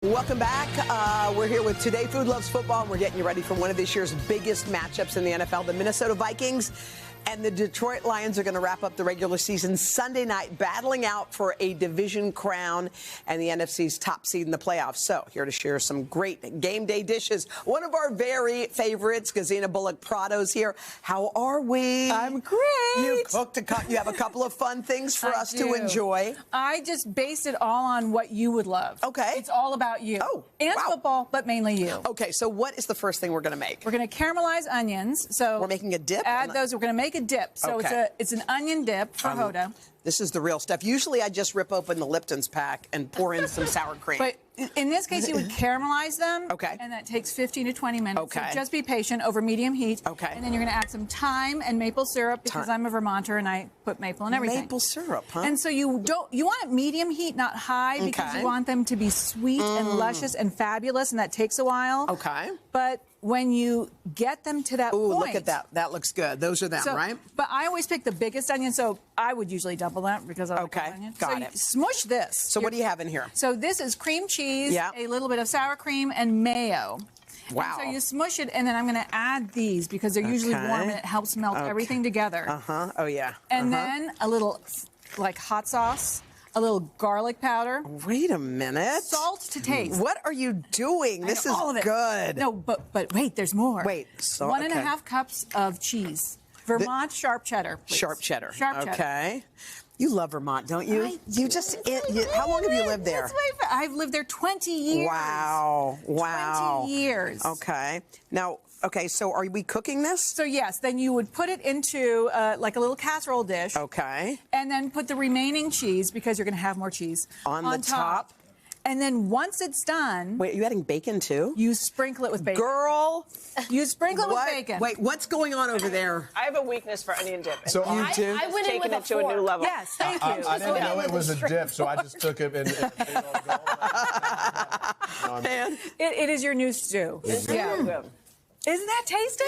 Welcome back. We're here with Today Food Loves Football, and we're getting you ready for one of this year's biggest matchups in the NFL. The Minnesota Vikings and the Detroit Lions are going to wrap up the regular season Sunday night, battling out for a division crown and the NFC's top seed in the playoffs. So here to share some great game day dishes. One of our very favorites, Gesine Bullock-Prado's here. How are we? I'm great. You cooked you have a couple of fun things for us to enjoy. I just based it all on what you would love. Okay. It's all about you. Oh, and wow. football, but mainly you. Okay, so what is the first thing we're going to make? We're going to caramelize onions. So we're making a dip? Add those. We're going to make a dip. So okay. it's an onion dip for Hoda. This is the real stuff. Usually I just rip open the Lipton's pack and pour in some sour cream. But in this case, you would caramelize them. Okay. And that takes 15 to 20 minutes. Okay. So just be patient over medium heat. Okay. And then you're going to add some thyme and maple syrup because I'm a Vermonter and I put maple in everything. Maple syrup, huh? And so you want it medium heat, not high, because you want them to be sweet and luscious and fabulous, and that takes a while. Okay. But when you get them to that point. Ooh, look at that. That looks good. Those are them, right? But I always pick the biggest onion, so I would usually double that because I like onion. Got it. Smush this. So what do you have in here? So this is cream cheese, a little bit of sour cream, and mayo. Wow. And so you smush it, and then I'm going to add these because they're usually warm, and it helps melt everything together. Uh-huh. Oh, yeah. And then a little, like, hot sauce. A little garlic powder. Wait a minute. Salt to taste. What are you doing? This is good. No, but wait, there's more. Wait. So, 1.5 cups of cheese. Vermont sharp cheddar, please. Sharp cheddar. Sharp cheddar. Okay. You love Vermont, don't you? How long have you lived there? I've lived there 20 years. Wow. 20 years. Okay. Now, so are we cooking this? So, yes, then you would put it into like a little casserole dish. Okay. And then put the remaining cheese, because you're going to have more cheese, on the top. And then once it's done... Wait, are you adding bacon, too? You sprinkle it with bacon. Girl! You sprinkle it with bacon. Wait, what's going on over there? I have a weakness for onion dip. So you do? I went in with it to a new level. Yes, thank you. I didn't know it was a dip, so I just took it and It is your new stew. Yeah. Isn't that tasty?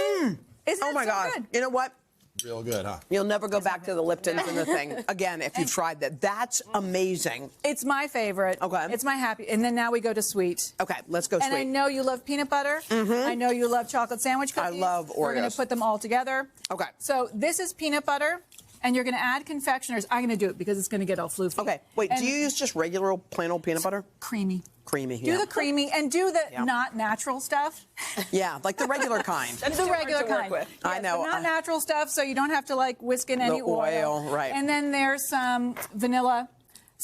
Isn't that oh, my God. Good? You know what? Real good, huh? You'll never go back to the Liptons and the thing again if you've tried that. That's amazing. It's my favorite. Okay. It's my happy. And then now we go to sweet. Okay, let's go sweet. And I know you love peanut butter. I know you love chocolate sandwich cookies. I love Oreos. We're going to put them all together. Okay. So this is peanut butter, and you're going to add confectioners. I'm going to do it because it's going to get all floofy. Okay. Wait, do you use just regular plain old peanut butter? Creamy. Creamy, Do the creamy and do the not natural stuff. Yeah, like the regular kind. That's the regular kind. With. Yes, I know. Not natural stuff, so you don't have to like whisk in any oil. Right. And then there's some vanilla.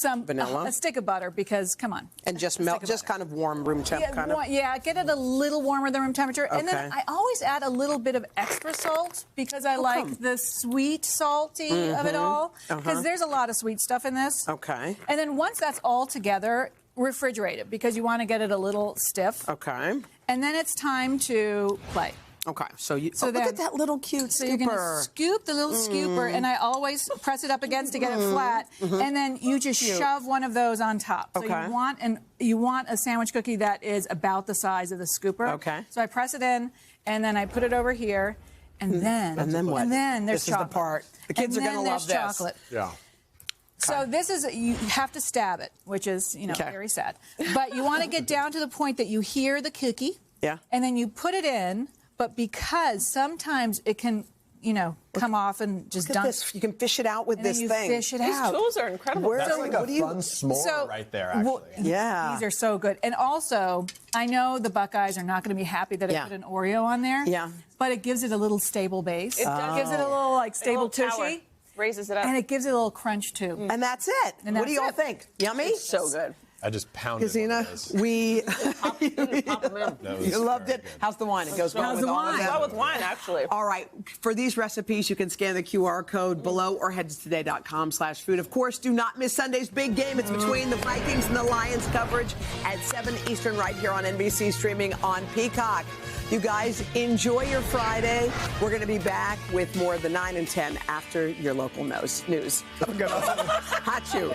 A stick of butter, because come on. And just melt, just kind of warm room temp, kind of. Yeah, get it a little warmer than room temperature. Okay. And then I always add a little bit of extra salt because I like the sweet salty of it all. Because there's a lot of sweet stuff in this. Okay. And then once that's all together, refrigerate it because you want to get it a little stiff. Okay. And then it's time to play. Okay, so look at that little cute scooper. So you're going to scoop the little scooper, and I always press it up against to get it flat, and then you just shove one of those on top. So you want a sandwich cookie that is about the size of the scooper. Okay. So I press it in, and then I put it over here, and then what? And then there's chocolate. This is the part. The kids are going to love this. Chocolate. Yeah. So this is, you have to stab it, which is, very sad. But you want to get down to the point that you hear the cookie. Yeah. And then you put it in, but because sometimes it can, come off and just dunk. You can fish it out with this thing. Fish it out. These tools are incredible. That's like a fun s'more right there, actually. Yeah. These are so good. And also, I know the Buckeyes are not going to be happy that I put an Oreo on there. Yeah. But it gives it a little stable base. It does. It gives it a little, stable tushy. Raises it up. And it gives it a little crunch, too. And that's it. What do you all think? Yummy? It's so good. I just pounded Gesine, you loved it. Good. How's the wine? It goes well with all of that. Well with wine, actually. All right. For these recipes, you can scan the QR code below or head to today.com/food. Of course, do not miss Sunday's big game. It's between the Vikings and the Lions coverage at 7 Eastern right here on NBC, streaming on Peacock. You guys, enjoy your Friday. We're going to be back with more of the 9 and 10 after your local news. Hot you.